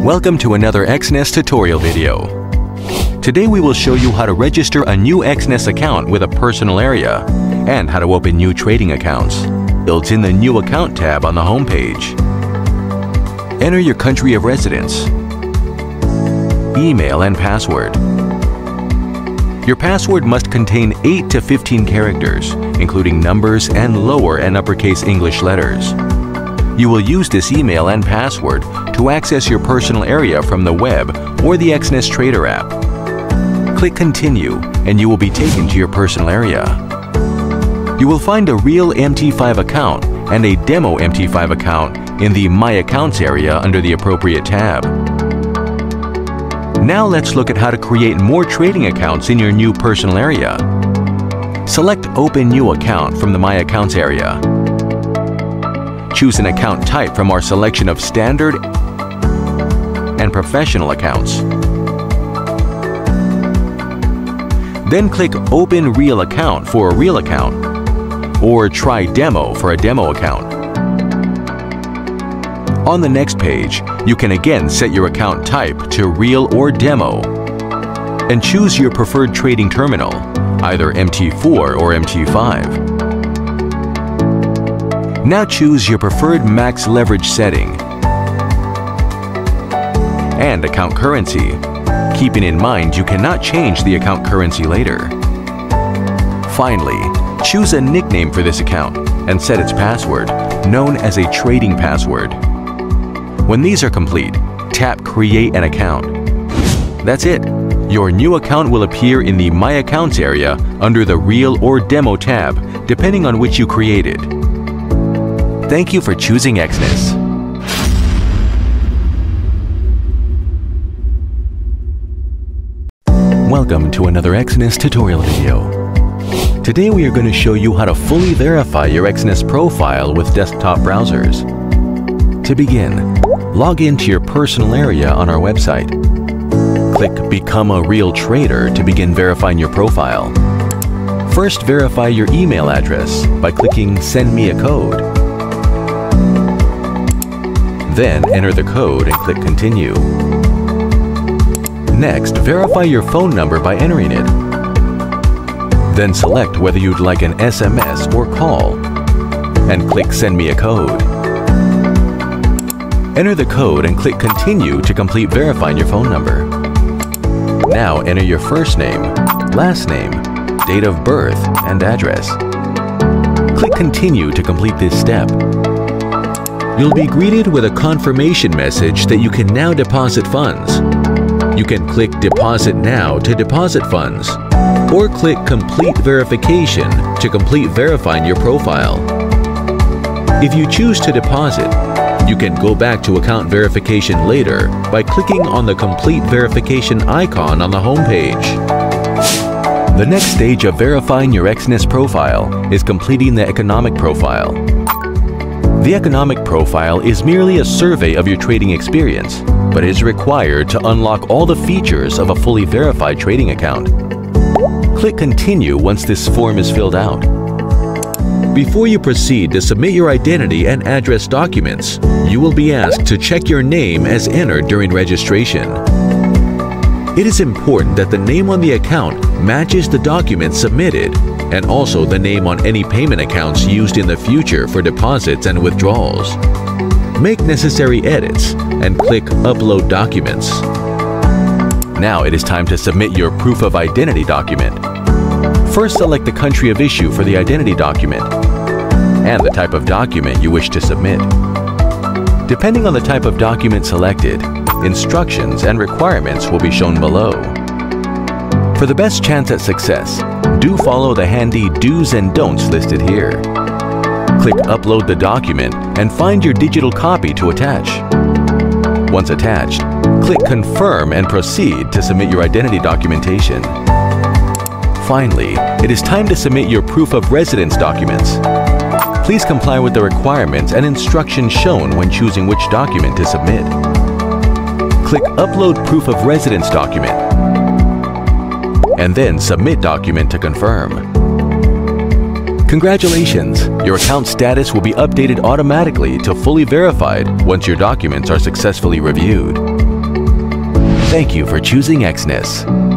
Welcome to another Exness tutorial video. Today we will show you how to register a new Exness account with a personal area and how to open new trading accounts. Built in the New Account tab on the home page. Enter your country of residence, email and password. Your password must contain 8 to 15 characters, including numbers and lower and uppercase English letters. You will use this email and password to access your personal area from the web or the Exness Trader app. Click Continue and you will be taken to your personal area. You will find a Real MT5 account and a Demo MT5 account in the My Accounts area under the appropriate tab. Now let's look at how to create more trading accounts in your new personal area. Select Open New Account from the My Accounts area. Choose an account type from our selection of Standard and Professional accounts. Then click Open Real Account for a Real account, or Try Demo for a Demo account. On the next page, you can again set your account type to Real or Demo and choose your preferred trading terminal, either MT4 or MT5. Now choose your preferred max leverage setting and account currency, keeping in mind you cannot change the account currency later. Finally, choose a nickname for this account and set its password, known as a trading password. When these are complete, tap Create an Account. That's it. Your new account will appear in the My Accounts area under the Real or Demo tab, depending on which you created. Thank you for choosing Exness. Welcome to another Exness tutorial video. Today we are going to show you how to fully verify your Exness profile with desktop browsers. To begin, log into your personal area on our website. Click Become a Real Trader to begin verifying your profile. First, verify your email address by clicking Send Me a Code. Then enter the code and click Continue. Next, verify your phone number by entering it. Then select whether you'd like an SMS or call and click Send Me a Code. Enter the code and click Continue to complete verifying your phone number. Now enter your first name, last name, date of birth, and address. Click Continue to complete this step. You'll be greeted with a confirmation message that you can now deposit funds. You can click Deposit Now to deposit funds, or click Complete Verification to complete verifying your profile. If you choose to deposit, you can go back to account verification later by clicking on the Complete Verification icon on the home page. The next stage of verifying your Exness profile is completing the economic profile. The economic profile is merely a survey of your trading experience, but is required to unlock all the features of a fully verified trading account. Click Continue once this form is filled out. Before you proceed to submit your identity and address documents, you will be asked to check your name as entered during registration. It is important that the name on the account matches the documents submitted and also the name on any payment accounts used in the future for deposits and withdrawals. Make necessary edits and click Upload Documents. Now it is time to submit your proof of identity document. First, select the country of issue for the identity document and the type of document you wish to submit. Depending on the type of document selected, instructions and requirements will be shown below. For the best chance at success, do follow the handy do's and don'ts listed here. Click Upload the document and find your digital copy to attach. Once attached, click Confirm and proceed to submit your identity documentation. Finally, it is time to submit your proof of residence documents. Please comply with the requirements and instructions shown when choosing which document to submit. Click Upload Proof of Residence document and then Submit document to confirm. Congratulations! Your account status will be updated automatically to fully verified once your documents are successfully reviewed. Thank you for choosing Exness.